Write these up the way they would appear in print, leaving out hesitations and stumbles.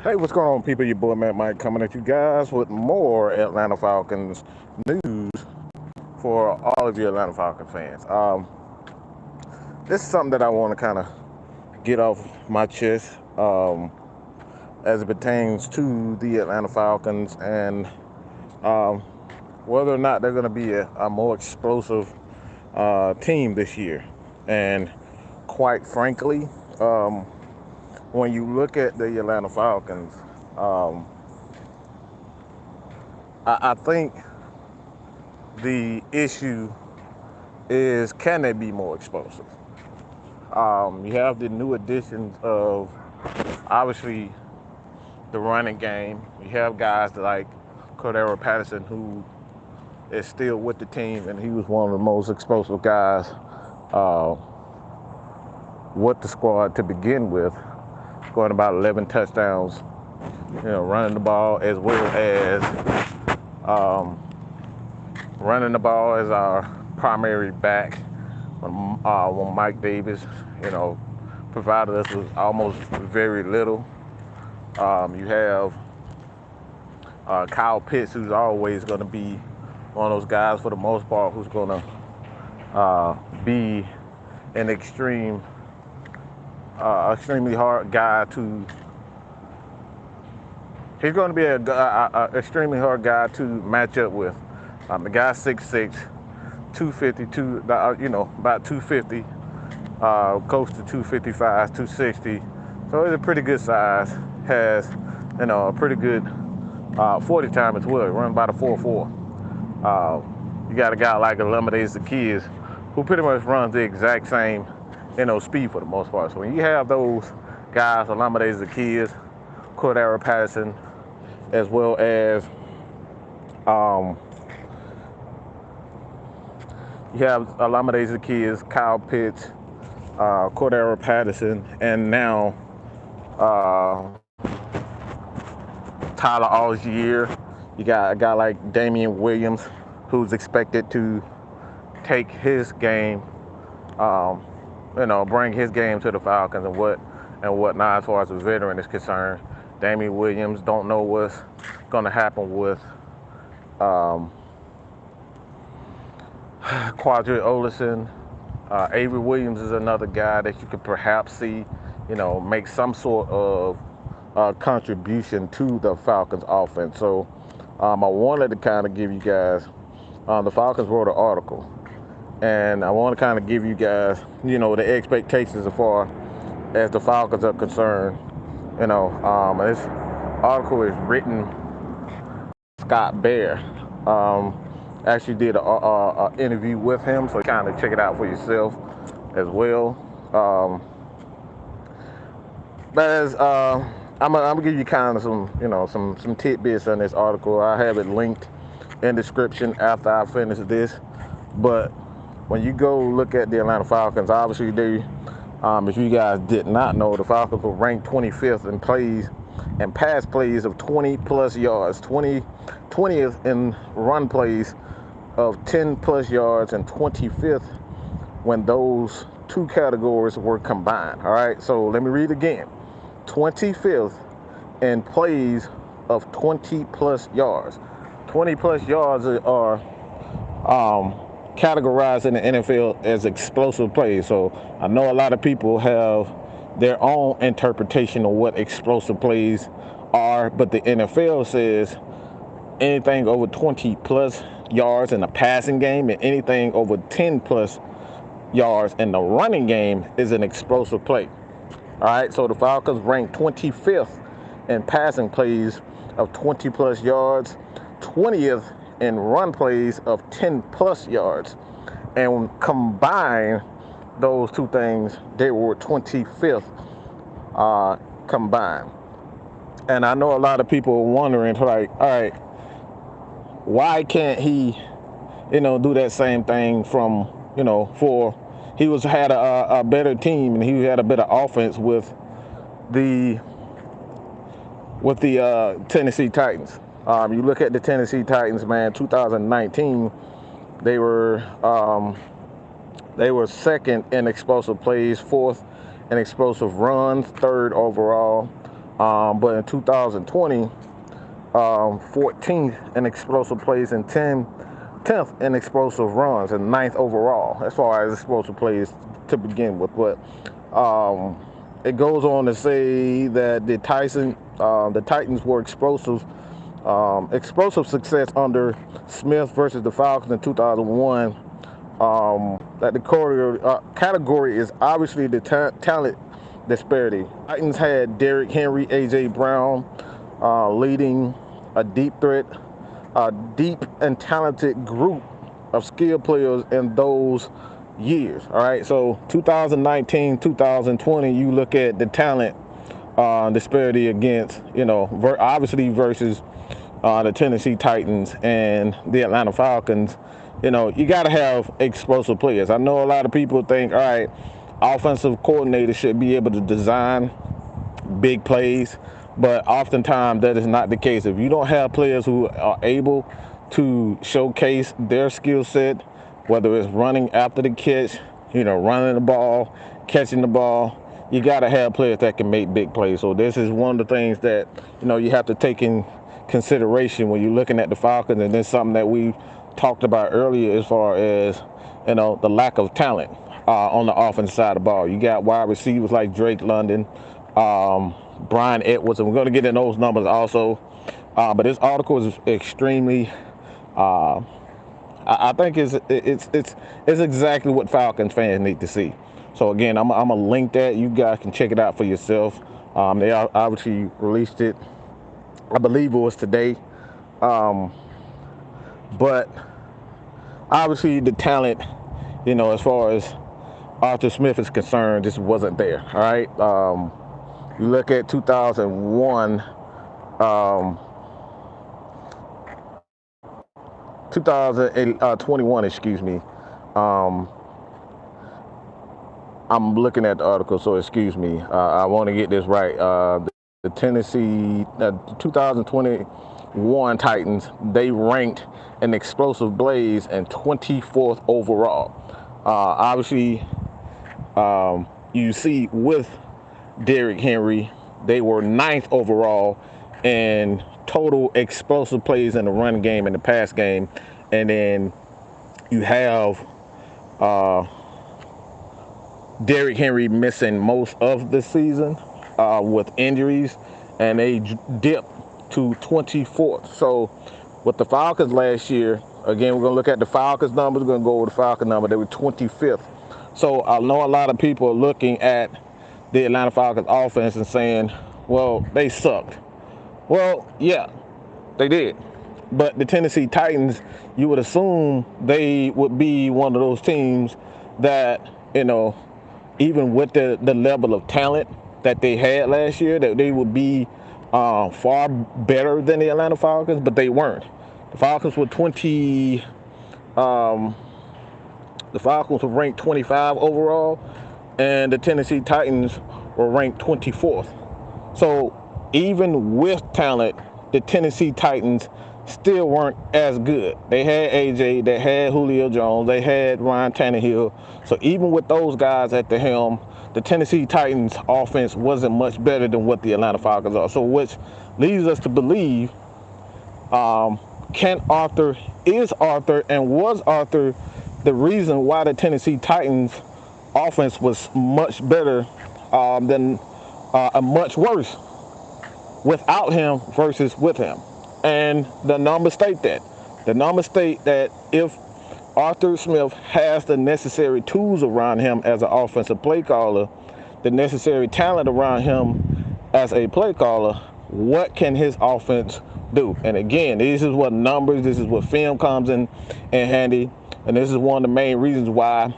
Hey, what's going on, people? Your boy Matt Mike coming at you guys with more Atlanta Falcons news for all of you Atlanta Falcons fans. This is something that I want to kind of get off my chest as it pertains to the Atlanta Falcons and um, whether or not they're going to be a more explosive team this year. And quite frankly, um, when you look at the Atlanta Falcons, um, I think the issue is, can they be more explosive? You have the new additions of obviously the running game. You have guys like Cordero Patterson, who is still with the team, and he was one of the most explosive guys uh, with the squad to begin with, scoring about 11 touchdowns, running the ball as well as um, running the ball as our primary back when Mike Davis, provided us with almost very little. You have Kyle Pitts, who's always going to be one of those guys for the most part, who's going to be an extremely hard guy to. He's going to be a extremely hard guy to match up with. The guy's 6'6", 252, about 250, close to 255, 260. So he's a pretty good size. Has, a pretty good 40 time as well. Run about a 4.4. You got a guy like Unholy, who pretty much runs the exact same, speed for the most part. So when you have those guys, Unholy, Cordero Patterson, as well as you have Unholy, Kyle Pitts, Cordero Patterson, and now Tyler Algier. You got a guy like Damian Williams, who's expected to take his game, bring his game to the Falcons and whatnot as far as the veteran is concerned. Damian Williams, don't know what's going to happen with Quadri Olison. Avery Williams is another guy that you could perhaps see, make some sort of contribution to the Falcons offense. So I wanted to kind of give you guys, the Falcons wrote an article, and I want to kind of give you guys, the expectations as far as the Falcons are concerned. This article is written Scott Bear. Actually did an interview with him, so kind of check it out for yourself as well. But as I'm gonna give you kind of some tidbits on this article. I have it linked in the description after I finish this. But when you go look at the Atlanta Falcons, obviously if you guys did not know, the Falcons were ranked 25th in plays and pass plays of 20 plus yards, 20th in run plays of 10 plus yards, and 25th when those two categories were combined. All right, so let me read again. 25th in plays of 20 plus yards. 20 plus yards are categorized in the NFL as explosive plays. So I know a lot of people have their own interpretation of what explosive plays are, but the NFL says anything over 20 plus yards in the passing game and anything over 10 plus yards in the running game is an explosive play. All right, so the Falcons ranked 25th in passing plays of 20 plus yards, 20th in run plays of 10 plus yards. And combine those two things, they were 25th combined. And I know a lot of people are wondering, like, all right, why can't he, do that same thing from, he had a better team and he had a better offense with the Tennessee Titans. You look at the Tennessee Titans, man. 2019, they were second in explosive plays, fourth in explosive runs, third overall. But in 2020, 14th in explosive plays and 10th in explosive runs and 9th overall as far as explosive plays to begin with. But it goes on to say that the Titans were explosive success under Smith versus the Falcons in 2001. That the category is obviously the talent disparity. Titans had Derrick Henry, A.J. Brown leading a deep and talented group of skilled players in those years. All right, so 2019, 2020, you look at the talent disparity against, obviously versus the Tennessee Titans and the Atlanta Falcons. You got to have explosive players. I know a lot of people think, all right, offensive coordinators should be able to design big plays, but oftentimes that is not the case. If you don't have players who are able to showcase their skill set, whether it's running after the catch, running the ball, catching the ball, you got to have players that can make big plays. So this is one of the things that, you have to take in consideration when you're looking at the Falcons, and then something that we talked about earlier as far as, the lack of talent on the offensive side of the ball. You got wide receivers like Drake London, Brian Edwards, and we're going to get in those numbers also. But this article is extremely, I think it's exactly what Falcons fans need to see. So again, I'm gonna link that. You guys can check it out for yourself. They obviously released it, I believe it was today. But obviously the talent, as far as Arthur Smith is concerned, just wasn't there. All right. You look at 2001, 2021, excuse me. I'm looking at the article, so excuse me. I want to get this right. The Tennessee 2021 Titans, they ranked in explosive plays and 24th overall. Obviously, you see with Derrick Henry, they were 9th overall in total explosive plays in the run game and the pass game. And then you have Derrick Henry missing most of the season with injuries, and they dipped to 24th. So with the Falcons last year, again, we're going to look at the Falcons numbers. We're going to go over the Falcons number. They were 25th. So I know a lot of people are looking at the Atlanta Falcons offense and saying, well, they sucked. Well, yeah, they did. But the Tennessee Titans, you would assume they would be one of those teams that, even with the level of talent that they had last year, that they would be far better than the Atlanta Falcons, but they weren't. The Falcons were the Falcons were ranked 25 overall, and the Tennessee Titans were ranked 24th. So even with talent, the Tennessee Titans still weren't as good. They had AJ, they had Julio Jones, they had Ryan Tannehill. So even with those guys at the helm, the Tennessee Titans offense wasn't much better than what the Atlanta Falcons are. So which leads us to believe, is Arthur the reason why the Tennessee Titans offense was much better than much worse without him versus with him? And the numbers state that. The numbers state that if Arthur Smith has the necessary tools around him as an offensive play caller, the necessary talent around him as a play caller, what can his offense do? And again, this is what numbers, this is what film comes in handy. And this is one of the main reasons why,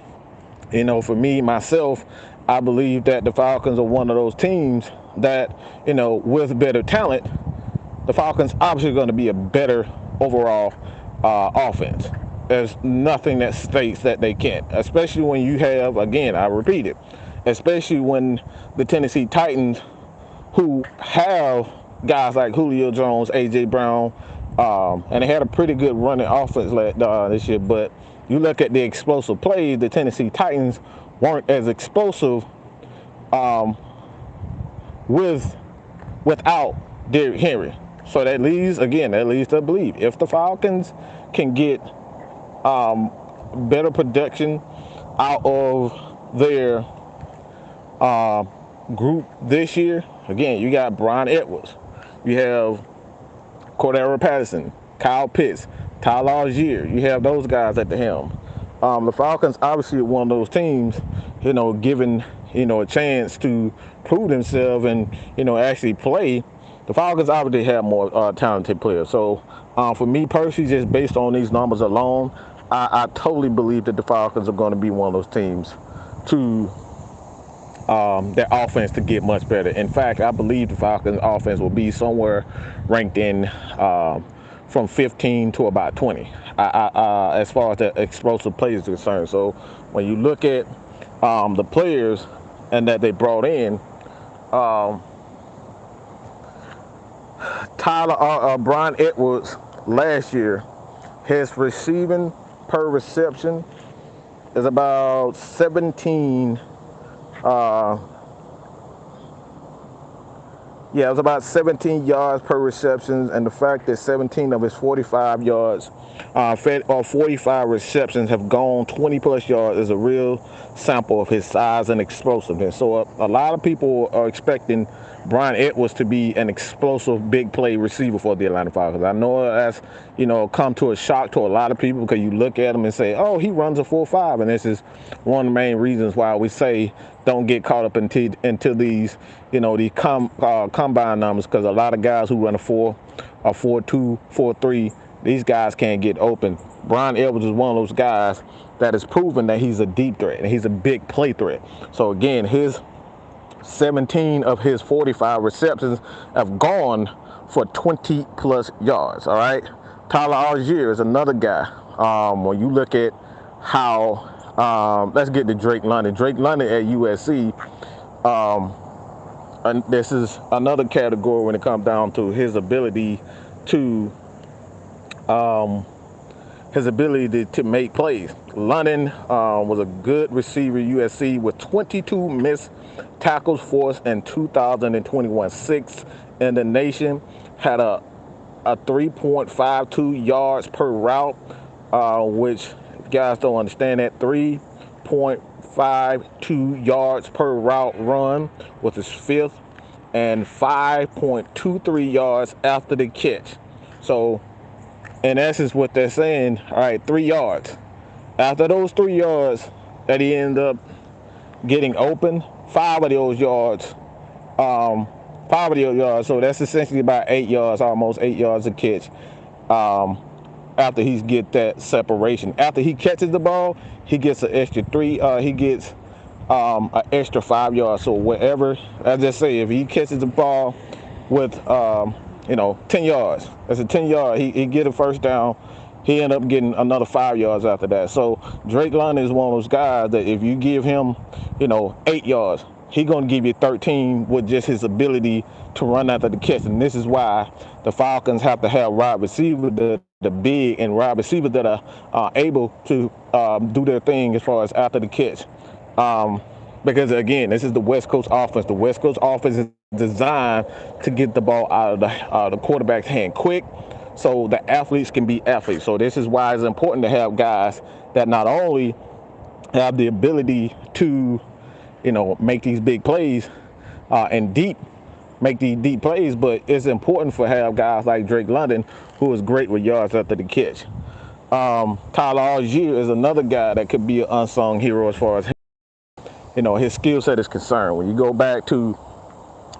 for me, myself, I believe that the Falcons are one of those teams that, with better talent, the Falcons obviously going to be a better overall offense. There's nothing that states that they can't, especially when you have, again, I repeat it, especially when the Tennessee Titans, who have guys like Julio Jones, A.J. Brown, and they had a pretty good running offense this year, but you look at the explosive plays, the Tennessee Titans weren't as explosive with without Derrick Henry. So that leads to believe if the Falcons can get better production out of their group this year. Again, you got Brian Edwards, you have Cordero Patterson, Kyle Pitts, Tyler Algier. You have those guys at the helm. The Falcons obviously are one of those teams, given a chance to prove themselves and actually play. The Falcons obviously have more talented players. So for me personally, just based on these numbers alone, I totally believe that the Falcons are going to be one of those teams to their offense to get much better. In fact, I believe the Falcons offense will be somewhere ranked in from 15 to about 20 as far as the explosive plays is concerned. So when you look at the players and that they brought in, Brian Edwards last year, his receiving per reception is about 17. It was about 17 yards per reception, and the fact that 17 of his 45 yards, 45 receptions have gone 20 plus yards is a real sample of his size and explosiveness. So a lot of people are expecting Brian Edwards to be an explosive big play receiver for the Atlanta Falcons. I know that's come to a shock to a lot of people because you look at him and say, oh, he runs a 4.5, and this is one of the main reasons why we say don't get caught up into these these combine numbers, because a lot of guys who run a 4, a 4.2, 4.3, these guys can't get open. Brian Edwards is one of those guys that has proven that he's a deep threat and he's a big play threat. So again, his 17 of his 45 receptions have gone for 20 plus yards. All right, Tyler Algier is another guy. When you look at how let's get to Drake London. Drake London at USC, and this is another category when it comes down to his ability to make plays. London was a good receiver at USC with 22 missed tackles forced in 2021, sixth in the nation. Had a 3.52 yards per route, which if guys don't understand that, 3.52 yards per route run was his fifth, and 5.23 yards after the catch. So in essence, what they're saying, all right, 3 yards. After those 3 yards that he ended up getting open, 5 of those yards, so that's essentially about 8 yards, almost 8 yards a catch. After he get that separation, after he catches the ball, he gets an extra 3. He gets an extra 5 yards. So whatever, I just say, if he catches the ball with 10 yards, that's a 10 yard. He get a first down. He end up getting another 5 yards after that. So Drake London is one of those guys that if you give him, 8 yards, he's going to give you 13 with just his ability to run after the catch. And this is why the Falcons have to have wide receivers that are big and wide receivers that are able to do their thing as far as after the catch. Because again, this is the West Coast offense. The West Coast offense is designed to get the ball out of the quarterback's hand quick, so the athletes can be athletes. So this is why it's important to have guys that not only have the ability to, make these big plays and make these deep plays, but it's important for have guys like Drake London, who is great with yards after the catch. Tyler Algier is another guy that could be an unsung hero as far as his skill set is concerned. When you go back to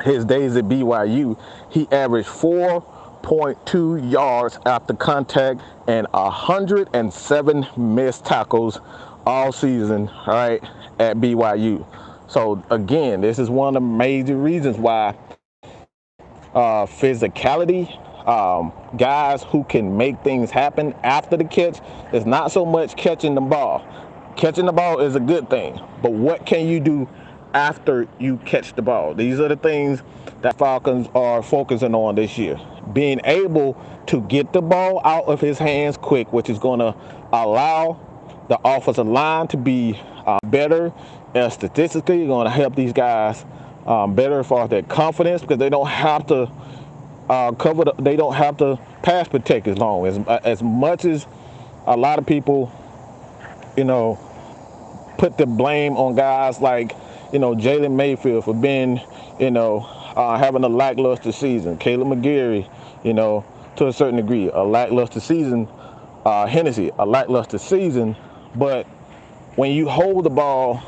his days at BYU, he averaged 4.2 yards after contact and 107 missed tackles all season, all right, at BYU. So again, this is one of the major reasons why physicality, guys who can make things happen after the catch, is not so much catching the ball. Catching the ball is a good thing, but what can you do after you catch the ball? These are the things that Falcons are focusing on this year. Being able to get the ball out of his hands quick, which is going to allow the offensive line to be better. Statistically, going to help these guys better as far as their confidence because they don't have to they don't have to pass protect as long as much as a lot of people, you know, put the blame on guys like, Jalen Mayfield for being, having a lackluster season. Caleb McGarry, to a certain degree, a lackluster season. Hennessy, a lackluster season. But when you hold the ball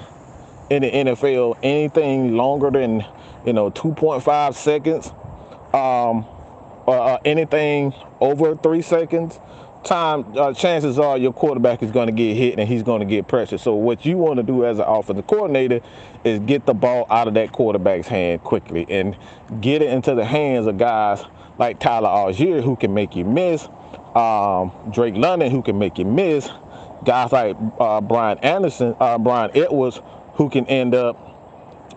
in the NFL anything longer than, 2.5 seconds, or anything over 3 seconds, chances are your quarterback is going to get hit and he's going to get pressure. So what you want to do as an offensive coordinator is get the ball out of that quarterback's hand quickly and get it into the hands of guys like Tyler Algier who can make you miss, Drake London who can make you miss, guys like Brian Edwards who can end up,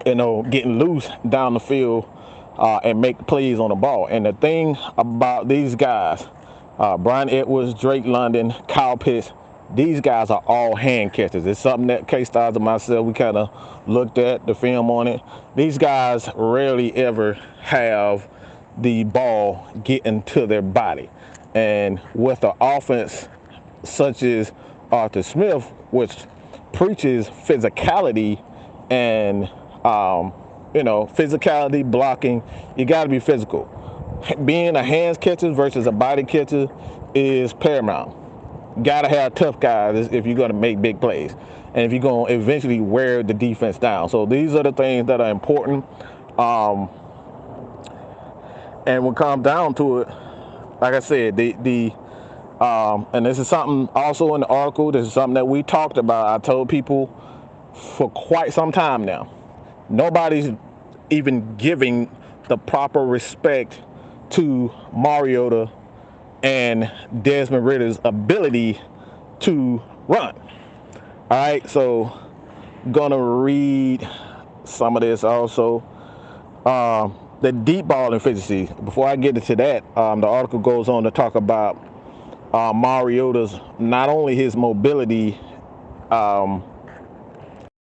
getting loose down the field and make plays on the ball. And the thing about these guys, Brian Edwards, Drake London, Kyle Pitts, these guys are all hand catchers. It's something that K-Styles and myself, we kind of looked at the film on it. These guys rarely ever have the ball get into their body. And with an offense such as Arthur Smith, which preaches physicality and, physicality, blocking, you got to be physical. Being a hands catcher versus a body catcher is paramount. Gotta have tough guys if you're gonna make big plays and if you're gonna eventually wear the defense down. So these are the things that are important. And when it comes down to it, like I said, and this is something also in the article, this is something that we talked about. I told people for quite some time now, nobody's even giving the proper respect to Mariota and Desmond Ritter's ability to run. All right, so gonna read some of this also. The deep ball efficiency. Before I get into that, the article goes on to talk about Mariota's, not only his mobility,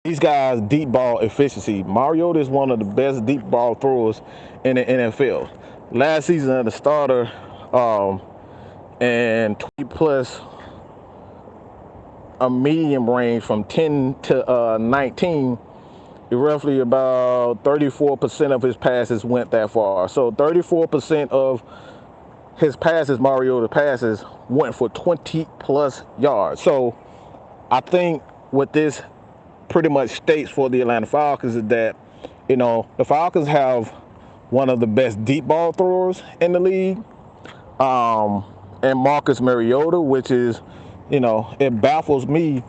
these guys' deep ball efficiency. Mariota is one of the best deep ball throwers in the NFL. Last season as a starter, and 20 plus a medium range from 10 to 19, roughly about 34% of his passes went that far. So 34% of his passes, Mariota passes, went for 20 plus yards. So I think what this pretty much states for the Atlanta Falcons is that, the Falcons have one of the best deep ball throwers in the league, and Marcus Mariota, which is, it baffles me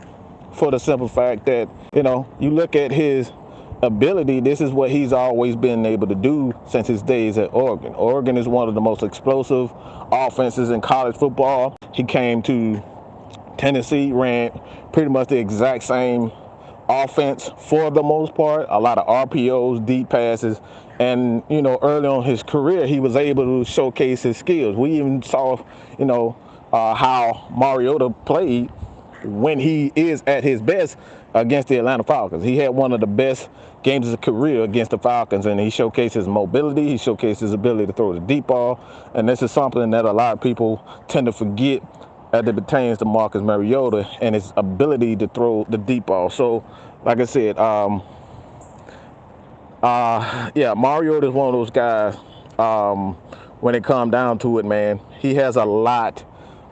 for the simple fact that, you look at his ability, this is what he's always been able to do since his days at Oregon. Oregon is one of the most explosive offenses in college football. He came to Tennessee, ran pretty much the exact same offense for the most part, a lot of RPOs, deep passes, and early on in his career he was able to showcase his skills. We even saw how Mariota played when he is at his best against the Atlanta Falcons. He had one of the best games of his career against the Falcons, and he showcased his mobility, he showcased his ability to throw the deep ball, and this is something that a lot of people tend to forget as it pertains to Marcus Mariota and his ability to throw the deep ball. So, like I said, Mariota is one of those guys, when it comes down to it, man, he has a lot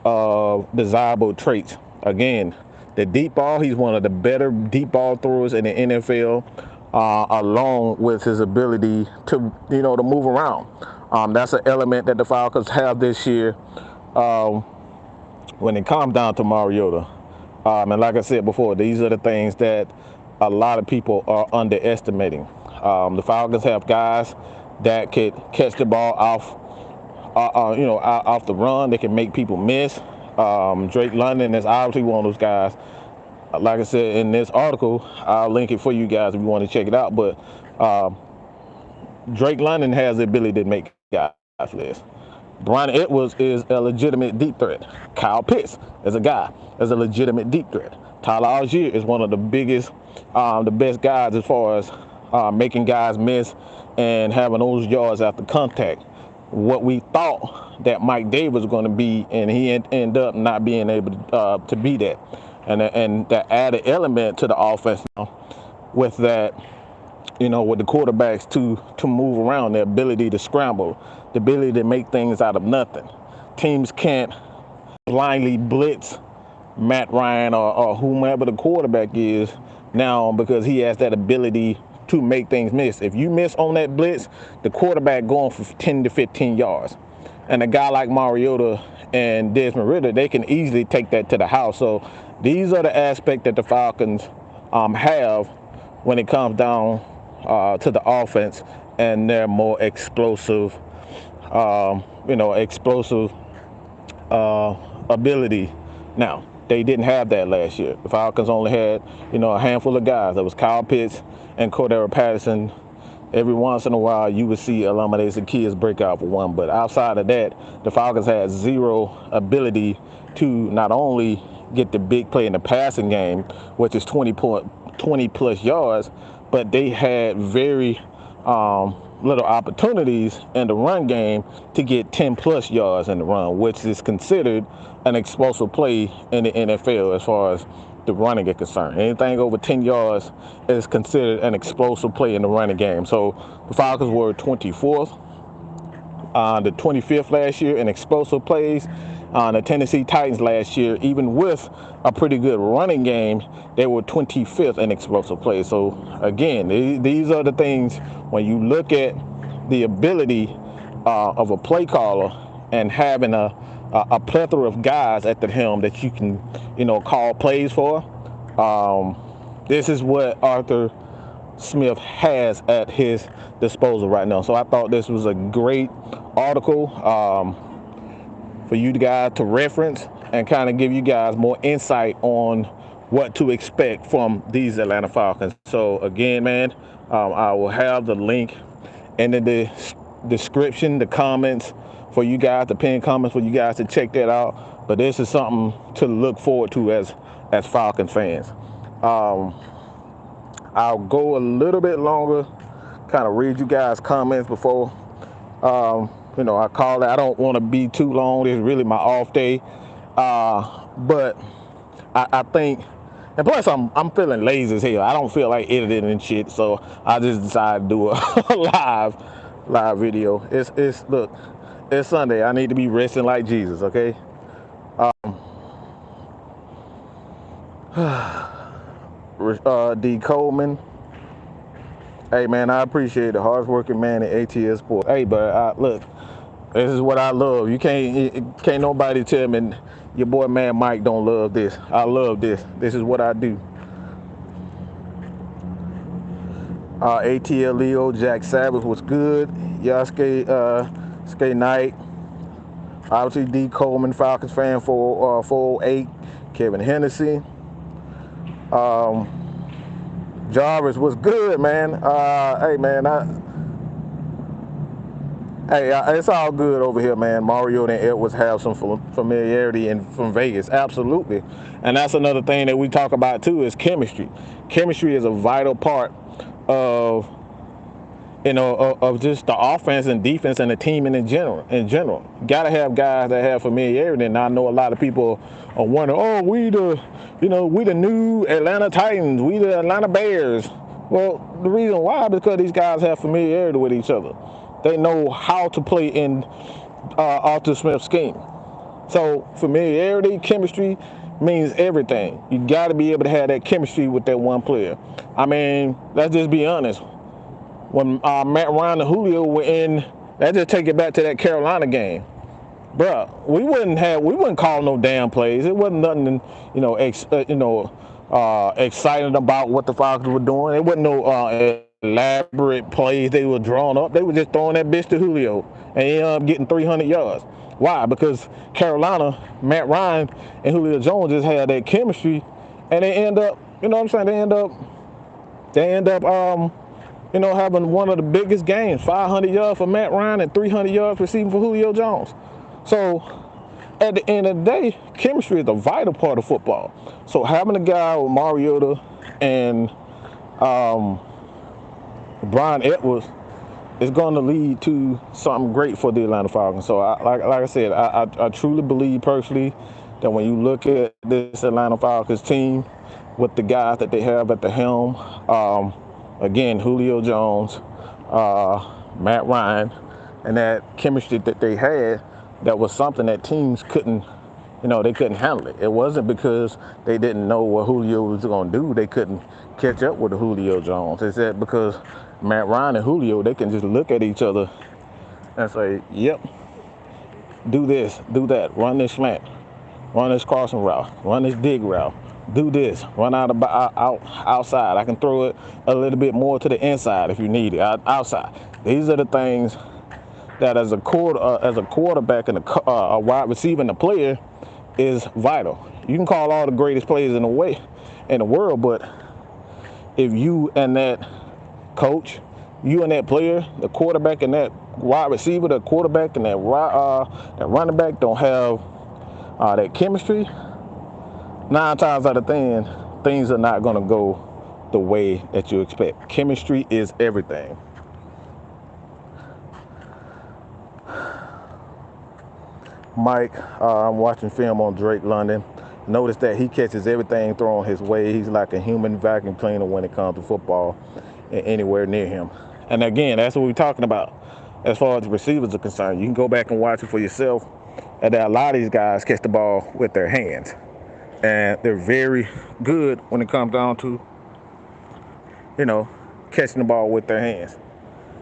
of desirable traits. Again, the deep ball, he's one of the better deep ball throwers in the NFL, along with his ability to, to move around. That's an element that the Falcons have this year. When it comes down to Mariota, and like I said before, these are the things that a lot of people are underestimating. The Falcons have guys that could catch the ball off the run. They can make people miss. Drake London is obviously one of those guys. Like I said in this article, I'll link it for you guys if you want to check it out. But Drake London has the ability to make guys miss. Brian Edwards is a legitimate deep threat. Kyle Pitts is a guy that's a legitimate deep threat. Tyler Algier is one of the biggest, the best guys as far as making guys miss and having those yards after contact. What we thought that Mike Davis was going to be, and he ended up not being able to be that. And that added element to the offense now with that, with the quarterbacks to move around, the ability to scramble, the ability to make things out of nothing. Teams can't blindly blitz Matt Ryan or whomever the quarterback is now because he has that ability to make things miss. If you miss on that blitz, the quarterback going for 10 to 15 yards. And a guy like Mariota and Desmond Ridder, they can easily take that to the house. So these are the aspects that the Falcons have when it comes down to the offense and their more explosive, ability. Now, they didn't have that last year. The Falcons only had, a handful of guys. That was Kyle Pitts and Cordero Patterson. Every once in a while, you would see Alameda Zaccheaus break out for one. But outside of that, the Falcons had zero ability to not only get the big play in the passing game, which is 20 plus yards, but they had very little opportunities in the run game to get 10 plus yards in the run, which is considered an explosive play in the NFL as far as the running is concerned. Anything over 10 yards is considered an explosive play in the running game. So the Falcons were 24th, the 25th last year in explosive plays. The Tennessee Titans last year, even with a pretty good running game, they were 25th in explosive plays. So again, these are the things when you look at the ability of a play caller and having a plethora of guys at the helm that you can, call plays for. This is what Arthur Smith has at his disposal right now. So I thought this was a great article for you guys to reference and kind of give you guys more insight on what to expect from these Atlanta Falcons. So again, man, I will have the link in the description, the comments for you guys, the pinned comments for you guys to check that out. But this is something to look forward to as Falcons fans. I'll go a little bit longer, kind of read you guys' comments before I call it. I don't want to be too long. It's really my off day. But I think, and plus I'm feeling lazy as hell. I don't feel like editing and shit, so I just decided to do a live video. Look, it's Sunday. I need to be resting like Jesus, okay? D. Coleman. Hey, man, I appreciate the hardworking man at ATS Sports. Hey, but look, this is what I love. You can't nobody tell me your boy man Mike don't love this. I love this. This is what I do. ATL Leo, Jack Savage was good. Yasuke Skate Knight. Obviously D. Coleman, Falcons fan for 408. Kevin Hennessy. Jarvis was good, man. Hey, man, it's all good over here, man. Mariota and Edwards have some familiarity from Vegas, absolutely. And that's another thing that we talk about too is chemistry. Chemistry is a vital part of of just the offense and defense and the team in general. You gotta have guys that have familiarity. And I know a lot of people are wondering, oh, we the new Atlanta Titans, we the Atlanta Bears. Well, the reason why is because these guys have familiarity with each other. They know how to play in Arthur Smith's scheme. So familiarity, chemistry means everything. You got to be able to have that chemistry with that one player. I mean, let's just be honest. When Matt Ryan and Julio were in, let's just take it back to that Carolina game. Bruh, we wouldn't call no damn plays. It wasn't nothing, exciting about what the Falcons were doing. It wasn't no elaborate plays they were drawing up. They were just throwing that bitch to Julio and he ended up getting 300 yards. Why? Because Carolina, Matt Ryan and Julio Jones just had that chemistry, and they end up, They end up having one of the biggest games, 500 yards for Matt Ryan and 300 yards receiving for Julio Jones. So at the end of the day, chemistry is a vital part of football. So having a guy with Mariota and Brian Edwards is going to lead to something great for the Atlanta Falcons. So, like I said, I truly believe personally that when you look at this Atlanta Falcons team with the guys that they have at the helm, again, Julio Jones, Matt Ryan, and that chemistry that they had, that was something that teams couldn't, they couldn't handle it. It wasn't because they didn't know what Julio was going to do. They couldn't catch up with the Julio Jones. It's that because Matt Ryan and Julio, they can just look at each other and say, yep, do this, do that, run this slant, run this crossing route, run this dig route, do this, run outside. I can throw it a little bit more to the inside if you need it, outside. These are the things that as a quarterback and a wide receiver and a player is vital. You can call all the greatest players in the world, but if you and that coach, you and that player, the quarterback and that wide receiver, the quarterback and that running back don't have that chemistry, 9 times out of 10, things are not going to go the way that you expect. Chemistry is everything. Mike, I'm watching film on Drake London. Notice that he catches everything thrown his way. He's like a human vacuum cleaner when it comes to football and anywhere near him. And again, that's what we're talking about as far as the receivers are concerned. You can go back and watch it for yourself. And a lot of these guys catch the ball with their hands. And they're very good when it comes down to, catching the ball with their hands.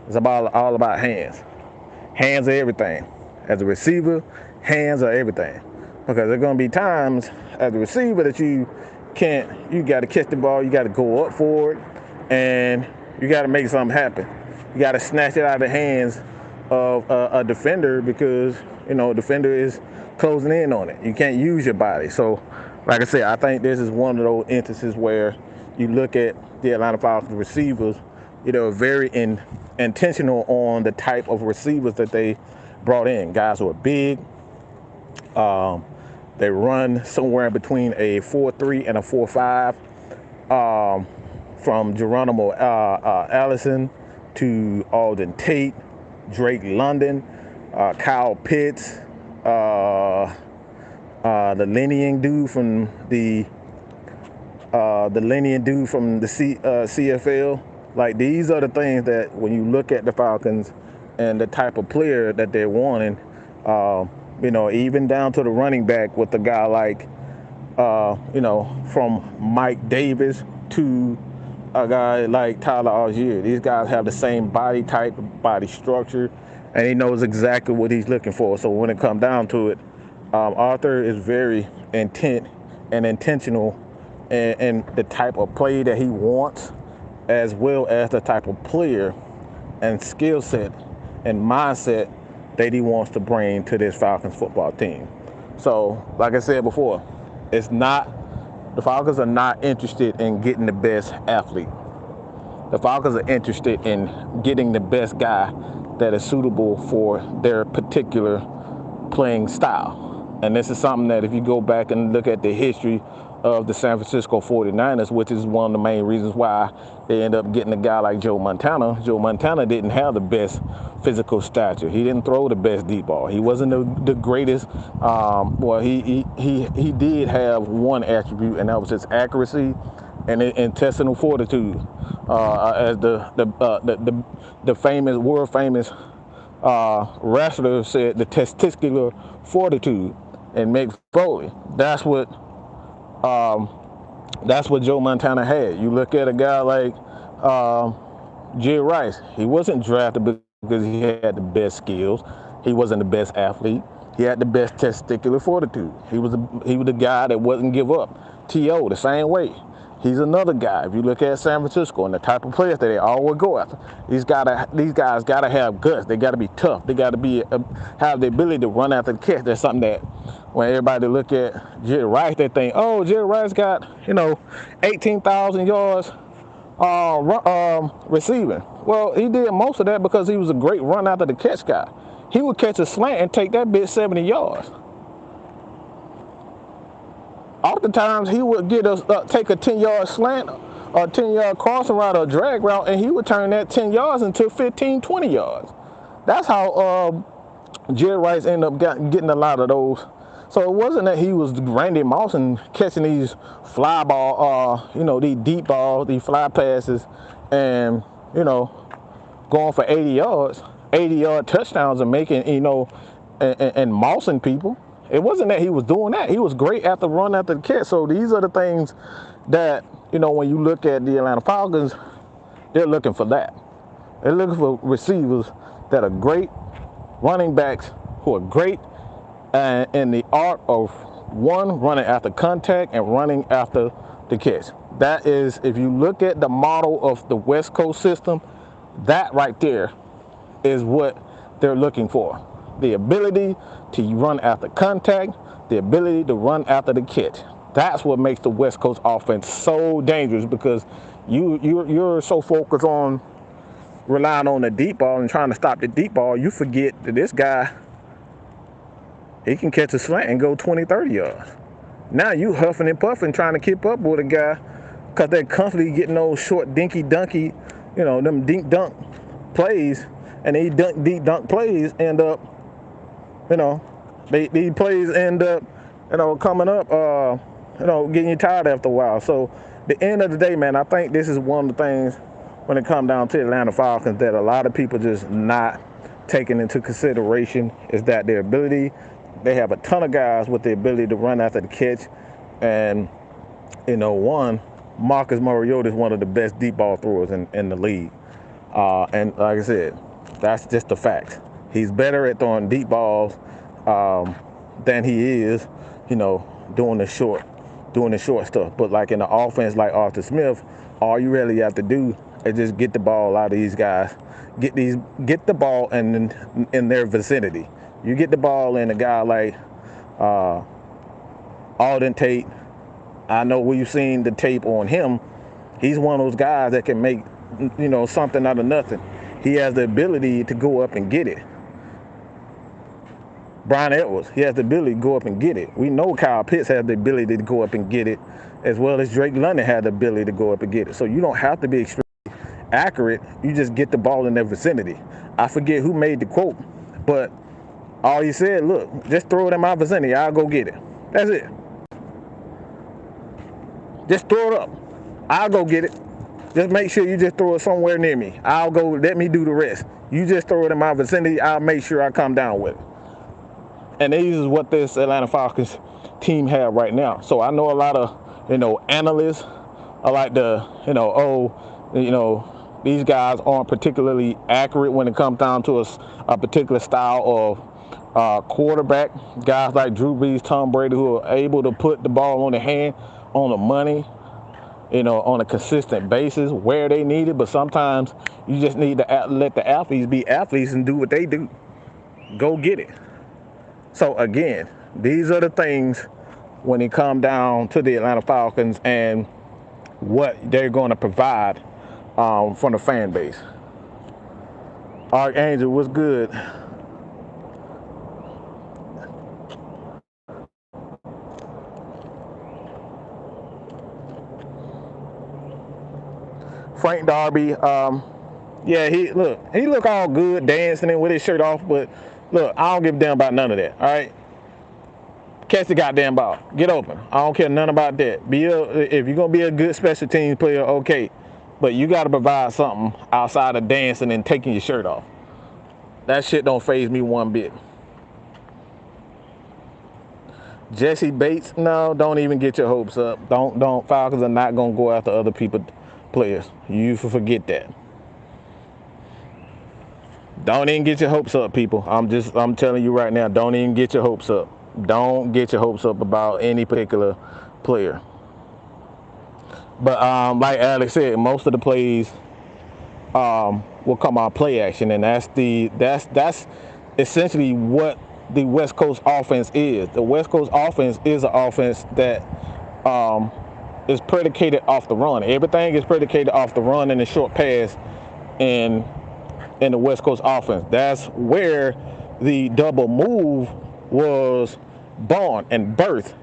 It's all about hands. Hands are everything. As a receiver, hands are everything. Because there are going to be times as a receiver that you got to catch the ball, you got to go up for it, and you got to make something happen. You got to snatch it out of the hands of a defender because, a defender is closing in on it. You can't use your body. So, like I said, I think this is one of those instances where you look at the Atlanta Falcons receivers, very intentional on the type of receivers that they brought in. Guys who are big. They run somewhere in between a 4.3 and a 4.5. From Geronimo Allison to Alden Tate, Drake London, Kyle Pitts, the linear dude from the CFL. Like, these are the things that when you look at the Falcons and the type of player that they're wanting, even down to the running back with a guy like, from Mike Davis to a guy like Tyler Algier. These guys have the same body type, body structure, and he knows exactly what he's looking for. So when it comes down to it, Arthur is very intent and intentional in the type of play that he wants, as well as the type of player and skill set and mindset that he wants to bring to this Falcons football team. So, like I said before, the Falcons are not interested in getting the best athlete. The Falcons are interested in getting the best guy that is suitable for their particular playing style. And this is something that if you go back and look at the history of the San Francisco 49ers, which is one of the main reasons why they end up getting a guy like Joe Montana. Joe Montana didn't have the best physical stature. He didn't throw the best deep ball. He wasn't the greatest. He did have one attribute, and that was his accuracy and intestinal fortitude. As the famous, world famous wrestler said, the testicular fortitude. And Mick Foley. That's what Joe Montana had. You look at a guy like Jerry Rice. He wasn't drafted because he had the best skills. He wasn't the best athlete. He had the best testicular fortitude. He was the guy that wouldn't give up. T.O. the same way. He's another guy. If you look at San Francisco and the type of players that they always go after, these guys gotta have guts. They gotta be tough. They gotta have the ability to run after the catch. That's something that when everybody look at Jerry Rice, they think, oh, Jerry Rice got 18,000 yards receiving. Well, he did most of that because he was a great run after the catch guy. He would catch a slant and take that bitch 70 yards. Oftentimes, he would take a 10-yard slant a 10-yard crossing route or drag route, and he would turn that 10 yards into 15, 20 yards. That's how Jerry Rice ended up getting a lot of those. So it wasn't that he was Randy Moss and catching these fly ball, these deep balls, these fly passes, and, going for 80 yards, 80-yard touchdowns and making, and mossing people. It wasn't that he was doing that. He was great at the run after the catch. So these are the things that, when you look at the Atlanta Falcons, they're looking for that. They're looking for receivers that are great, running backs who are great in the art of running after contact and running after the catch. That is, if you look at the model of the West Coast system, that right there is what they're looking for. The ability to run after contact, the ability to run after the catch. That's what makes the West Coast offense so dangerous, because you're so focused on relying on the deep ball and trying to stop the deep ball, you forget that this guy, he can catch a slant and go 20, 30 yards. Now you huffing and puffing trying to keep up with a guy because they're constantly getting those short dinky dunky, them dink dunk plays, and these deep dunk plays end up, these plays end up, coming up, getting you tired after a while. So the end of the day, man, I think this is one of the things when it comes down to the Atlanta Falcons that a lot of people just not taking into consideration, is that their ability, they have a ton of guys with the ability to run after the catch. And, Marcus Mariota is one of the best deep ball throwers in the league. And like I said, that's just a fact. He's better at throwing deep balls than he is, doing the short stuff. But like in the offense, like Arthur Smith, all you really have to do is just get the ball out of these guys. Get the ball in their vicinity. You get the ball in a guy like Alden Tate. I know we've seen the tape on him. He's one of those guys that can make, something out of nothing. He has the ability to go up and get it. Brian Edwards, he has the ability to go up and get it. We know Kyle Pitts has the ability to go up and get it, as well as Drake London had the ability to go up and get it. So you don't have to be extremely accurate. You just get the ball in their vicinity. I forget who made the quote, but all he said, look, just throw it in my vicinity. I'll go get it. That's it. Just throw it up. I'll go get it. Just make sure you just throw it somewhere near me. Let me do the rest. You just throw it in my vicinity. I'll make sure I come down with it. And this is what this Atlanta Falcons team have right now. So I know a lot of, analysts are like these guys aren't particularly accurate when it comes down to a particular style of quarterback. Guys like Drew Brees, Tom Brady, who are able to put the ball on the hand, on the money, on a consistent basis where they need it. But sometimes you just need to let the athletes be athletes and do what they do. Go get it. So again, these are the things when it comes down to the Atlanta Falcons and what they're going to provide from the fan base. Archangel, what's good? Frank Darby, he look all good dancing and with his shirt off, but look, I don't give a damn about none of that. All right, catch the goddamn ball, get open. I don't care none about that. If you're gonna be a good special teams player, okay, but you got to provide something outside of dancing and taking your shirt off. That shit don't faze me one bit. Jesse Bates, no, don't even get your hopes up. Don't. Falcons are not gonna go after other people's players. You forget that. Don't even get your hopes up, people. I'm telling you right now, don't even get your hopes up. Don't get your hopes up about any particular player. But like Alex said, most of the plays will come out play action, and that's essentially what the West Coast offense is. The West Coast offense is an offense that is predicated off the run. Everything is predicated off the run and the short pass in the West Coast offense. That's where the double move was born and birthed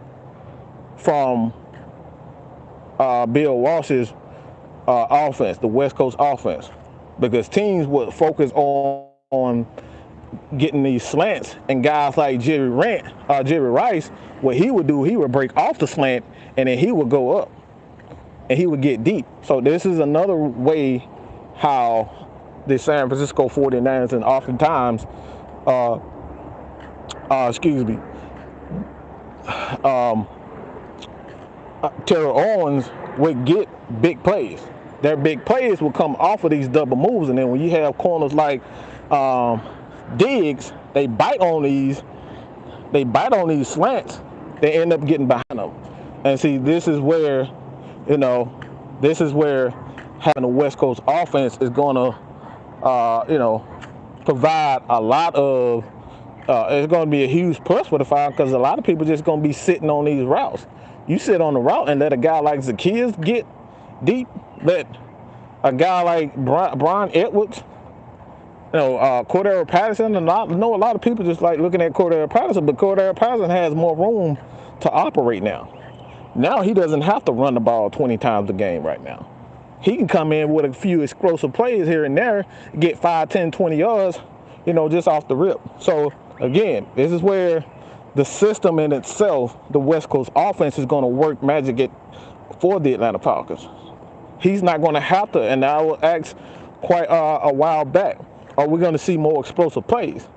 from Bill Walsh's offense, the West Coast offense, because teams would focus on getting these slants, and guys like Jerry Rice, what he would do, he would break off the slant, and then he would go up, and he would get deep. So this is another way how the San Francisco 49ers, and oftentimes, Terrell Owens would get big plays. Their big plays will come off of these double moves, and then when you have corners like Diggs, they bite on these slants, they end up getting behind them. And see, this is where having a West Coast offense is going to, provide a lot of. It's going to be a huge plus for the Falcons, because a lot of people just going to be sitting on these routes. You sit on the route and let a guy like Zacchaeus get deep. Let a guy like Brian Edwards, Cordero Patterson. And I know a lot of people just like looking at Cordero Patterson, but Cordero Patterson has more room to operate now. Now he doesn't have to run the ball 20 times a game right now. He can come in with a few explosive plays here and there, get 5, 10, 20 yards, just off the rip. So again, this is where the system in itself, the West Coast offense, is going to work magic for the Atlanta Falcons. He's not going to have to, and I will ask quite a while back, are we going to see more explosive plays?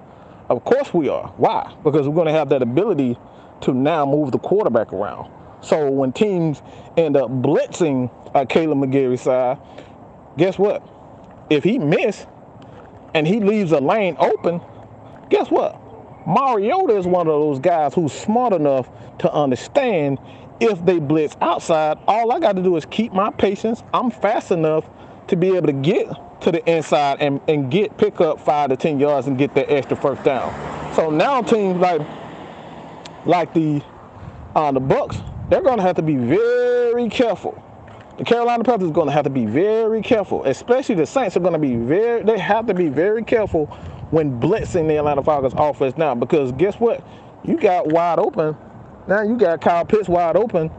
Of course we are. Why? Because we're going to have that ability to now move the quarterback around. So when teams end up blitzing Caleb McGarry's side, guess what? If he misses and he leaves a lane open, guess what? Mariota is one of those guys who's smart enough to understand if they blitz outside, all I got to do is keep my patience. I'm fast enough to be able to get to the inside and pick up 5 to 10 yards and get that extra first down. So now teams like the Bucks, they're going to have to be very careful. The Carolina Panthers are going to have to be very careful, especially the Saints are going to be they have to be very careful when blitzing the Atlanta Falcons offense now, because guess what? You got wide open. Now you got Kyle Pitts wide open,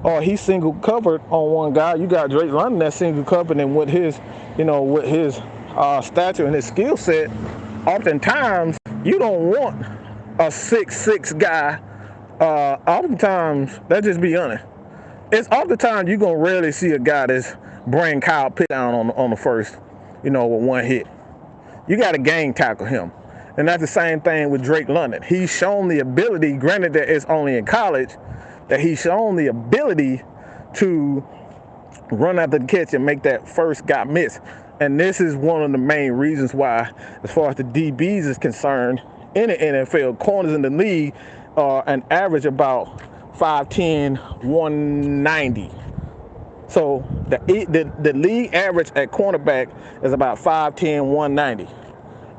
or he's single covered on one guy. You got Drake London that's single covered, and with his stature and his skill set, oftentimes you don't want a 6'6" guy. Oftentimes, let's just be honest, it's oftentimes you're gonna rarely see a guy that's bring Kyle Pitts down on the first, with one hit. You got to gang tackle him. And that's the same thing with Drake London. He's shown the ability, granted that it's only in college, that he's shown the ability to run after the catch and make that first guy miss. And this is one of the main reasons why, as far as the DBs is concerned, in the NFL, corners in the league are an average about 5'10", 190. So the league average at cornerback is about 5'10", 190.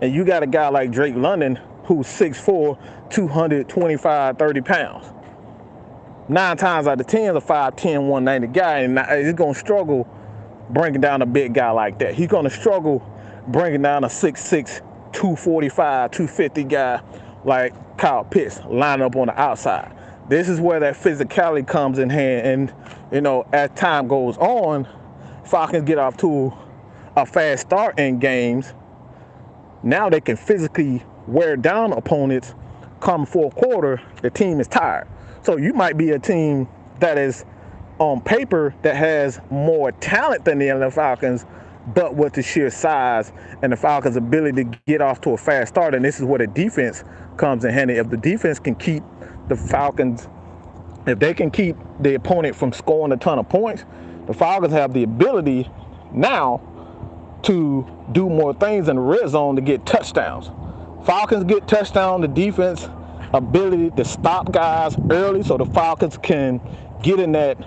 And you got a guy like Drake London who's 6'4", 225, 30 pounds. 9 times out of 10 is a 5'10", 190 guy, and he's going to struggle bringing down a big guy like that. He's going to struggle bringing down a 6'6", 245, 250 guy like Kyle Pitts lining up on the outside. This is where that physicality comes in hand. And, as time goes on, Falcons get off to a fast start in games. Now they can physically wear down opponents. Come fourth quarter, the team is tired. So you might be a team that is on paper that has more talent than the Atlanta Falcons, but with the sheer size and the Falcons' ability to get off to a fast start. And this is where the defense comes in handy. If the defense can keep the Falcons, if they can keep the opponent from scoring a ton of points, the Falcons have the ability now to do more things in the red zone to get touchdowns. Falcons get touchdowns, the defense ability to stop guys early so the Falcons can get in that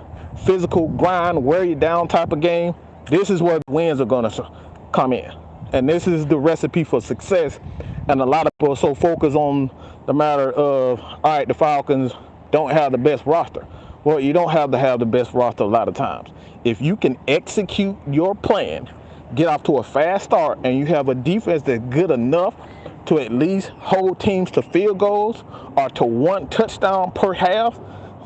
physical grind, wear you down type of game. This is where the wins are going to come in. And this is the recipe for success. And a lot of people are so focused on the matter of, all right, the Falcons don't have the best roster. Well, you don't have to have the best roster a lot of times. If you can execute your plan, get off to a fast start, and you have a defense that's good enough to at least hold teams to field goals or to 1 touchdown per half,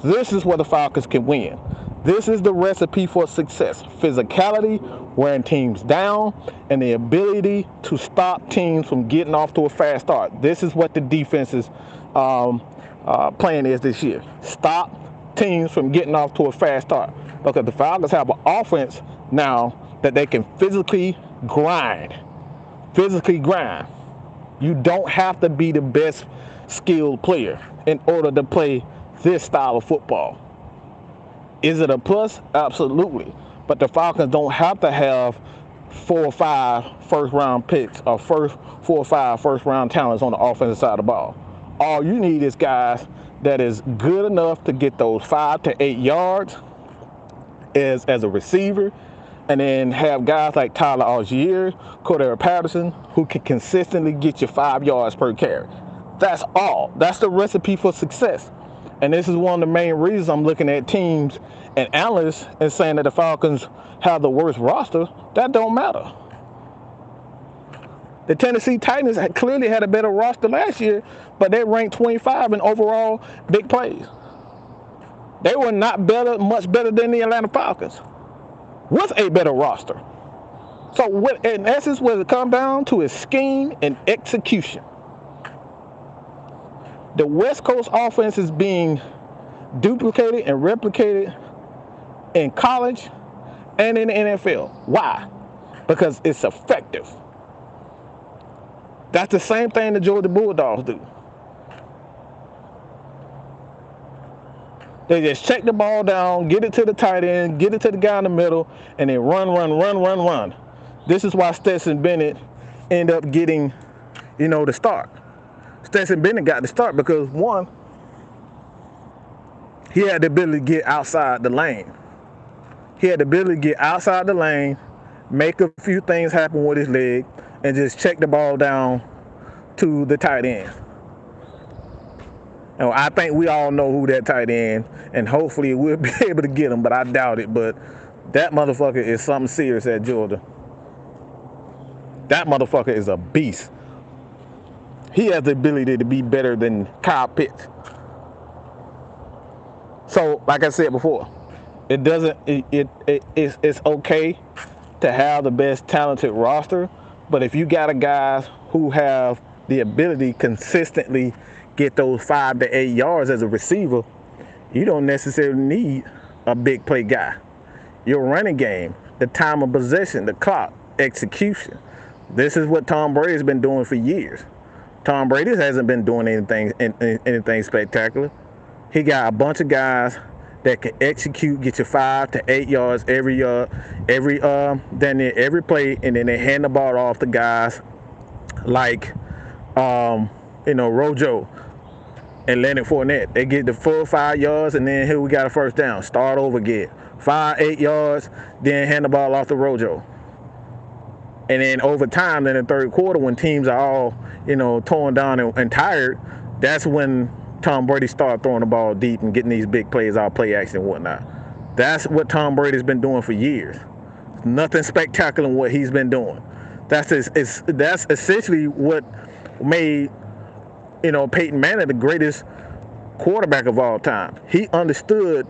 this is where the Falcons can win. This is the recipe for success. Physicality, wearing teams down, and the ability to stop teams from getting off to a fast start. This is what the defense's plan is this year. Stop teams from getting off to a fast start. Because the Falcons have an offense now that they can physically grind. You don't have to be the best skilled player in order to play this style of football. Is it a plus? Absolutely. But the Falcons don't have to have 4 or 5 first-round picks or 4 or 5 first-round talents on the offensive side of the ball. All you need is guys that is good enough to get those 5 to 8 yards as a receiver, and then have guys like Tyler Algier, Cordero Patterson, who can consistently get you 5 yards per carry. That's all. That's the recipe for success. And this is one of the main reasons I'm looking at teams and analysts and saying that the Falcons have the worst roster. That don't matter. The Tennessee Titans clearly had a better roster last year, but they ranked 25 in overall big plays. They were not much better than the Atlanta Falcons with a better roster. So what, in essence, what it comes down to is scheme and execution. The West Coast offense is being duplicated and replicated in college and in the NFL. Why? Because it's effective. That's the same thing the Georgia Bulldogs do. They just check the ball down, get it to the tight end, get it to the guy in the middle, and then run. This is why Stetson Bennett ended up getting, the start. Stetson Bennett got the start because, one, he had the ability to get outside the lane. Make a few things happen with his leg, and just check the ball down to the tight end. And I think we all know who that tight end, and hopefully we'll be able to get him, but I doubt it. But that motherfucker is something serious at Georgia. That motherfucker is a beast. He has the ability to be better than Kyle Pitts. So, like I said before, it's okay to have the best talented roster, but if you got a guys who have the ability consistently get those 5 to 8 yards as a receiver, you don't necessarily need a big play guy. Your running game, the time of possession, the clock, execution. This is what Tom Brady's been doing for years. Tom Brady hasn't been doing anything spectacular. He got a bunch of guys that can execute, get you 5 to 8 yards every play, and then they hand the ball off to guys like Rojo and Leonard Fournette. They get the 4 or 5 yards, and then here we got a first down. Start over again. 5, 8 yards, then hand the ball off to Rojo. And then over time, in the third quarter, when teams are all, torn down and tired, that's when Tom Brady started throwing the ball deep and getting these big plays out, play action and whatnot. That's what Tom Brady's been doing for years. Nothing spectacular in what he's been doing. That's essentially what made, Peyton Manning the greatest quarterback of all time. He understood,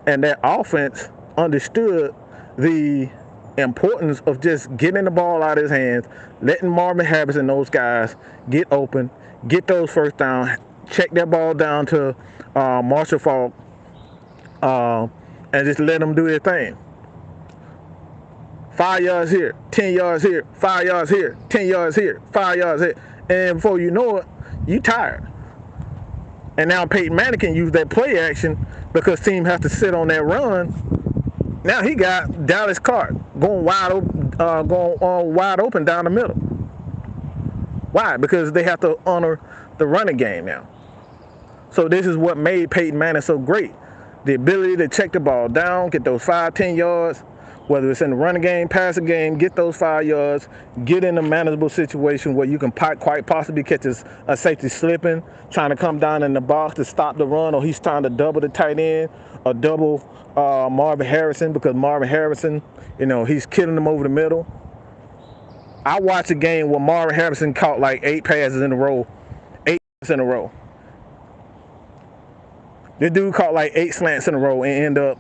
and that offense understood the importance of just getting the ball out of his hands, letting Marvin Harrison and those guys get open, get those first down, check that ball down to Marshall Faulk, and just let them do their thing. 5 yards here, 10 yards here, 5 yards here, 10 yards here, 5 yards here. And before you know it, you tired. And now Peyton Manning can use that play action because team has to sit on that run. Now he got Dallas Clark going wide open down the middle. Why? Because they have to honor the running game now. So this is what made Peyton Manning so great. The ability to check the ball down, get those 5, 10 yards, whether it's in the running game, passing game, get those 5 yards, get in a manageable situation where you can quite possibly catch a safety slipping, trying to come down in the box to stop the run, or he's trying to double the tight end or double Marvin Harrison, because Marvin Harrison, he's killing them over the middle. I watched a game where Marvin Harrison caught like 8 passes in a row. 8 in a row. This dude caught like 8 slants in a row and end up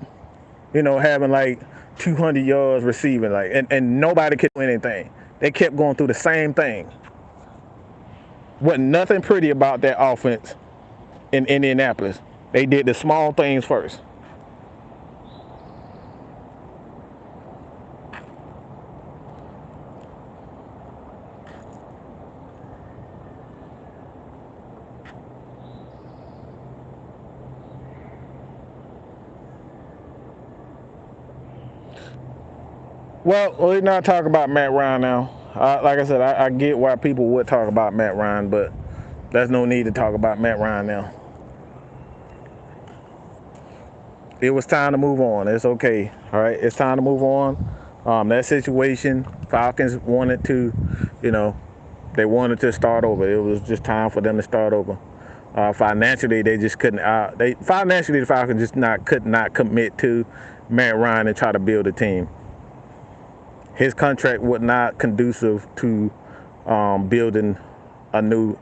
having like 200 yards receiving, like, and nobody could do anything. They kept going through the same thing. Wasn't nothing pretty about that offense in Indianapolis. They did the small things first. Well, we're not talking about Matt Ryan now. Like I said, I get why people would talk about Matt Ryan, but there's no need to talk about Matt Ryan now. It was time to move on. It's okay. All right, it's time to move on. That situation, Falcons wanted to, they wanted to start over. It was just time for them to start over. Financially, they just couldn't. Financially, the Falcons just could not commit to Matt Ryan and try to build a team. His contract was not conducive to building a new,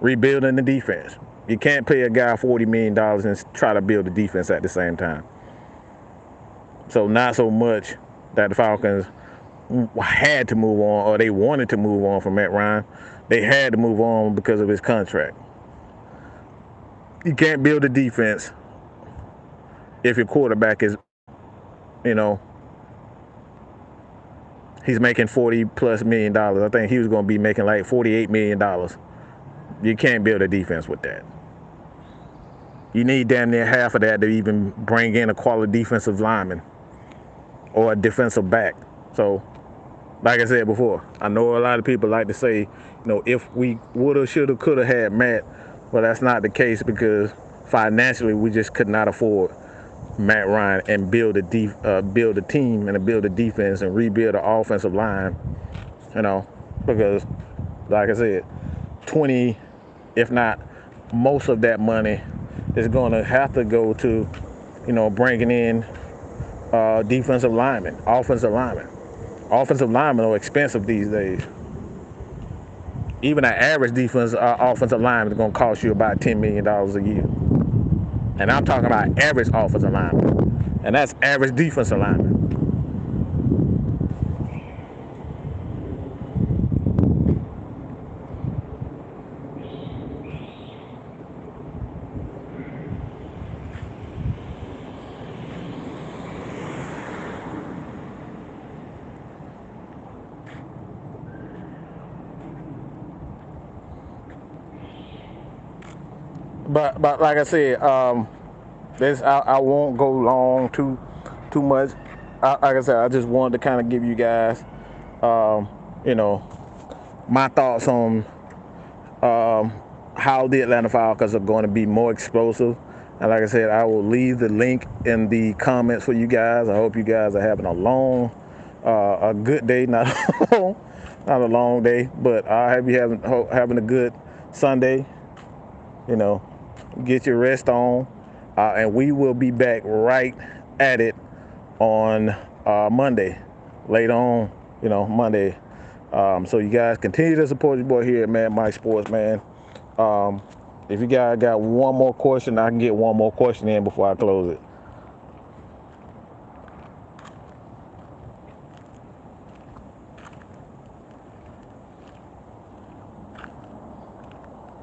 rebuilding the defense. You can't pay a guy $40 million and try to build a defense at the same time. So not so much that the Falcons had to move on, or they wanted to move on from Matt Ryan. They had to move on because of his contract. You can't build a defense if your quarterback is, he's making $40+ million. I think he was going to be making like $48 million. You can't build a defense with that. You need damn near half of that to even bring in a quality defensive lineman or a defensive back. So, like I said before, I know a lot of people like to say, if we woulda, shoulda, coulda had Matt, well, that's not the case because financially we just could not afford Matt Ryan and build a team and build a defense and rebuild an offensive line, because, like I said, 20, if not most of that money is going to have to go to, bringing in defensive linemen, offensive linemen. Offensive linemen are expensive these days. Even an average offensive lineman is going to cost you about $10 million a year. And I'm talking about average offensive lineman. And that's average defensive lineman. But like I said, I won't go long too much. Like I said, I just wanted to kind of give you guys, my thoughts on how the Atlanta Falcons are going to be more explosive. And like I said, I will leave the link in the comments for you guys. I hope you guys are having a good day, not a long day, but I hope you having a good Sunday. Get your rest on, and we will be back right at it on Monday, later on, Monday. So you guys continue to support your boy here at Mad Mike Sports, man. If you guys got one more question, I can get one more question in before I close it.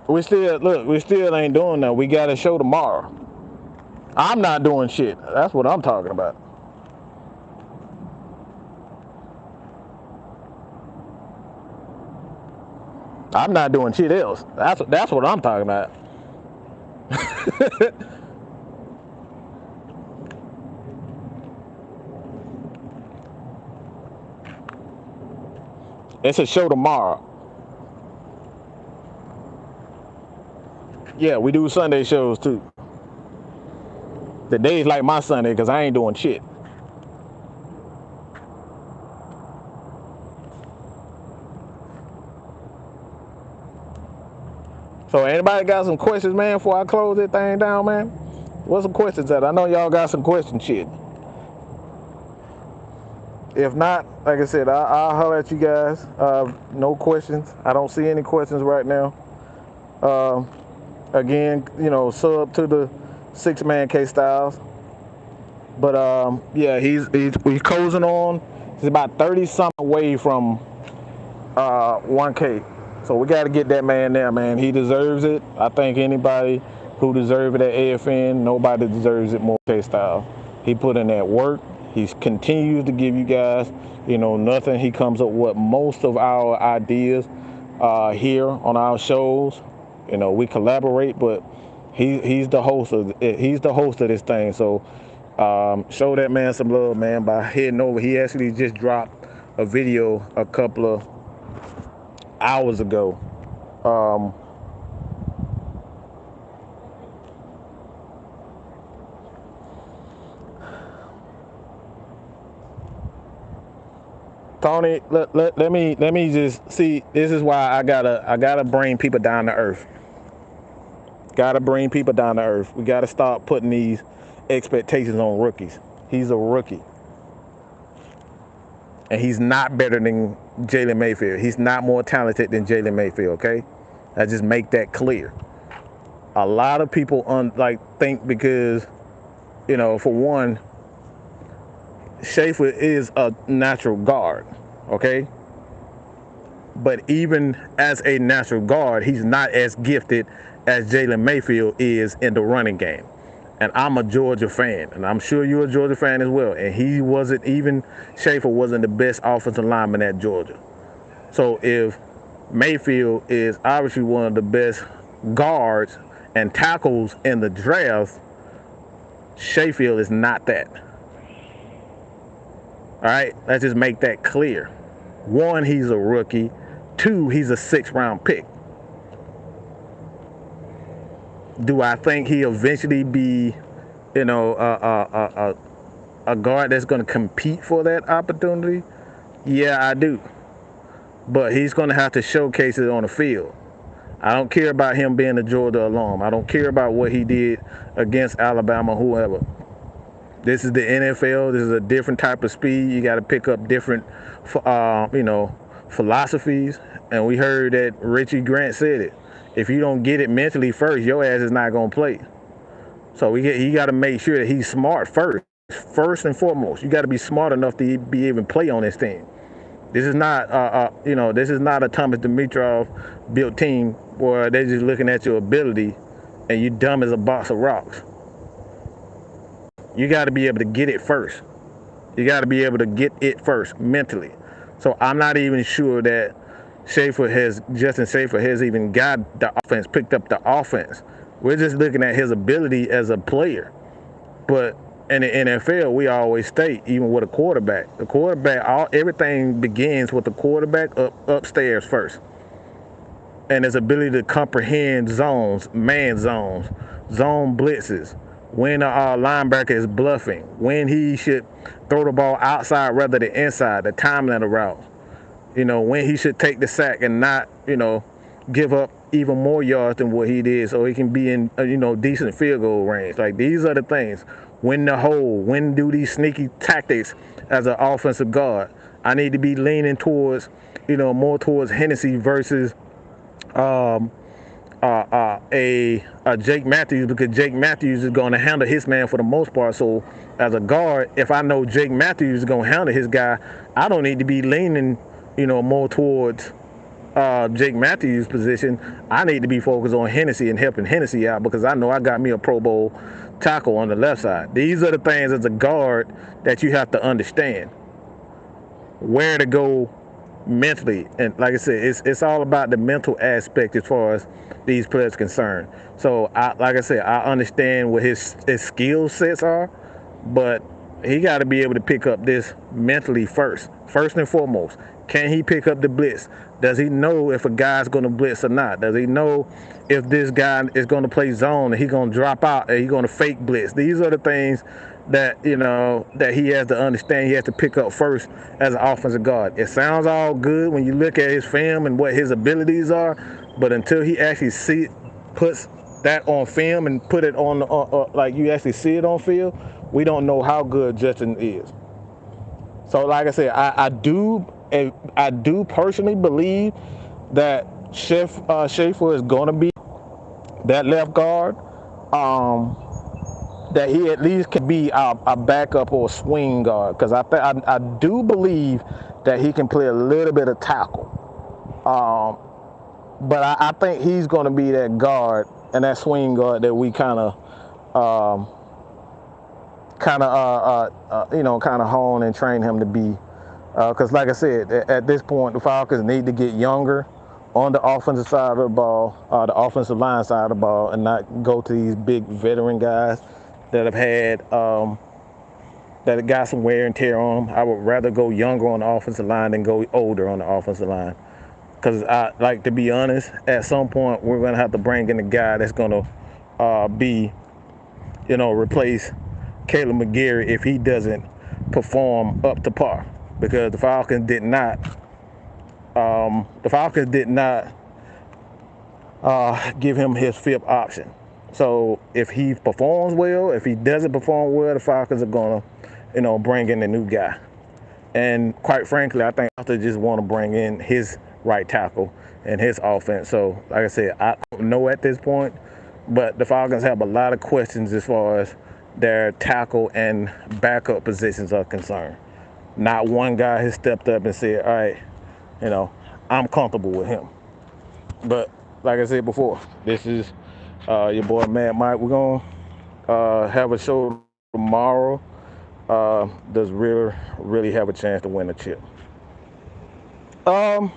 We still ain't doing that. We got a show tomorrow. I'm not doing shit. That's what I'm talking about. I'm not doing shit else. That's what I'm talking about. It's a show tomorrow. Yeah, we do Sunday shows too. The day's like my Sunday because I ain't doing shit. So anybody got some questions, man, before I close this thing down, man? What's some questions at? I know y'all got some question shit. If not, like I said, I'll holler at you guys. No questions. I don't see any questions right now. Again, sub to the 6-man K Styles. But yeah, he's closing on. He's about 30 something away from 1K. So we got to get that man there, man. He deserves it. I think anybody who deserves it at AFN, nobody deserves it more. K style. He put in that work. He continues to give you guys, nothing. He comes up with most of our ideas here on our shows. We collaborate, but he's the host of this thing. So show that man some love, man, by heading over. He actually just dropped a video a couple of hours ago. Tony, let me just see. This is why I gotta bring people down to earth. Gotta bring people down to earth. We gotta start putting these expectations on rookies. He's a rookie, and he's not better than Jalen Mayfield. He's not more talented than Jalen Mayfield. Okay, I just make that clear. A lot of people think because, for one, Schaefer is a natural guard, okay? But even as a natural guard, he's not as gifted as Jalen Mayfield is in the running game. And I'm a Georgia fan, and I'm sure you're a Georgia fan as well. And Schaefer wasn't the best offensive lineman at Georgia. So if Mayfield is obviously one of the best guards and tackles in the draft, Schaefer is not that. All right, let's just make that clear. One, he's a rookie. Two, he's a 6th round pick. Do I think he'll eventually be, a guard that's going to compete for that opportunity? Yeah, I do. But he's going to have to showcase it on the field. I don't care about him being a Georgia alum. I don't care about what he did against Alabama, whoever. This is the NFL. This is a different type of speed. You got to pick up different, philosophies. And we heard that Richie Grant said it. If you don't get it mentally first, your ass is not going to play. So he got to make sure that he's smart first. First and foremost, you got to be smart enough to be able to play on this team. This is not, this is not a Thomas Dimitroff built team where they're just looking at your ability and you dumb as a box of rocks. You got to be able to get it first. You got to be able to get it first mentally. So I'm not even sure that Justin Schaefer has even got the offense, picked up the offense. We're just looking at his ability as a player. But in the NFL, we always state, even with a quarterback, everything begins with the quarterback upstairs first. And his ability to comprehend zones, man zones, zone blitzes, when a linebacker is bluffing, when he should throw the ball outside rather than inside, the timing of the route. When he should take the sack and not, give up even more yards than what he did so he can be in, decent field goal range. Like, these are the things. When the hole, when do these sneaky tactics as an offensive guard. I need to be leaning towards, more towards Hennessy versus a Jake Matthews, because Jake Matthews is going to handle his man for the most part. So as a guard, if I know Jake Matthews is going to handle his guy, I don't need to be leaning, more towards Jake Matthews' position. I need to be focused on Hennessy and helping Hennessy out, because I know I got me a Pro Bowl tackle on the left side. These are the things as a guard that you have to understand where to go mentally. And like I said, it's all about the mental aspect as far as these players are concerned. So I understand what his skill sets are, but he got to be able to pick up this mentally first and foremost. Can he pick up the blitz? Does he know if a guy's going to blitz or not? Does he know if this guy is going to play zone and he's going to drop out and he's going to fake blitz? These are the things that, that he has to understand. He has to pick up first as an offensive guard. It sounds all good when you look at his film and what his abilities are, but until he actually puts that on film and put it on, like you actually see it on field, we don't know how good Justin is. So like I said, I do personally believe that Schaefer is going to be that left guard. that he at least can be a backup or a swing guard, because I do believe that he can play a little bit of tackle. But I think he's going to be that guard and that swing guard that we kind of hone and train him to be. Because like I said, at this point, the Falcons need to get younger on the offensive side of the ball, the offensive line side of the ball, and not go to these big veteran guys that have had that have got some wear and tear on them. I would rather go younger on the offensive line than go older on the offensive line. Because to be honest, at some point we're gonna have to bring in a guy that's gonna replace Caleb McGarry if he doesn't perform up to par. Because the Falcons did not give him his fifth option. So if he performs well, if he doesn't perform well, the Falcons are gonna, bring in a new guy. And quite frankly, I think they just want to bring in his right tackle and his offense. So like I said, I don't know at this point, but the Falcons have a lot of questions as far as their tackle and backup positions are concerned. Not one guy has stepped up and said, all right, I'm comfortable with him. But like I said before, this is your boy Mad Mike. We're going to have a show tomorrow. Does really have a chance to win a chip? No.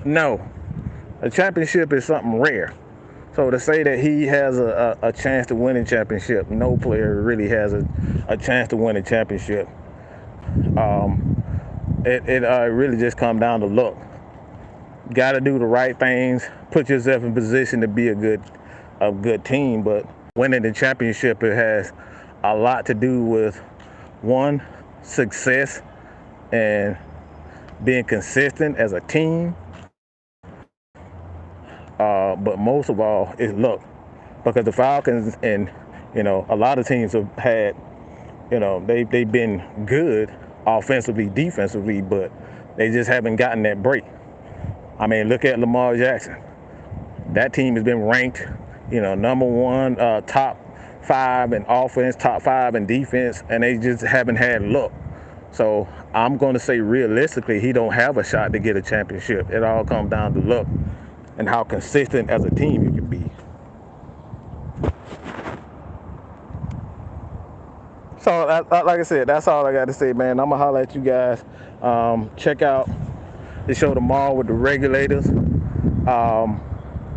No. A championship is something rare. So to say that he has a chance to win a championship, no player really has a chance to win a championship. It really just comes down to luck. Got to do the right things, put yourself in position to be a good team. But winning the championship, it has a lot to do with, one, success and being consistent as a team. But most of all, it's luck, because the Falcons and a lot of teams have had, they've been good offensively, defensively, but they just haven't gotten that break. I mean, look at Lamar Jackson. That team has been ranked, number one, top 5 in offense, top 5 in defense, and they just haven't had luck. So I'm going to say realistically, he don't have a shot to get a championship. It all comes down to luck and how consistent as a team you can be. So like I said, that's all I got to say, man. I'm going to holler at you guys. Check out the show tomorrow with the regulators.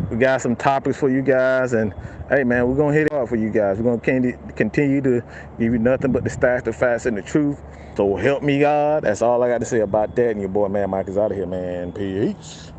We got some topics for you guys, and hey man, we're gonna hit it hard for you guys. We're gonna continue to give you nothing but the stats, the facts, and the truth. So help me God. That's all I got to say about that. And your boy Man Mike is out of here, man. Peace.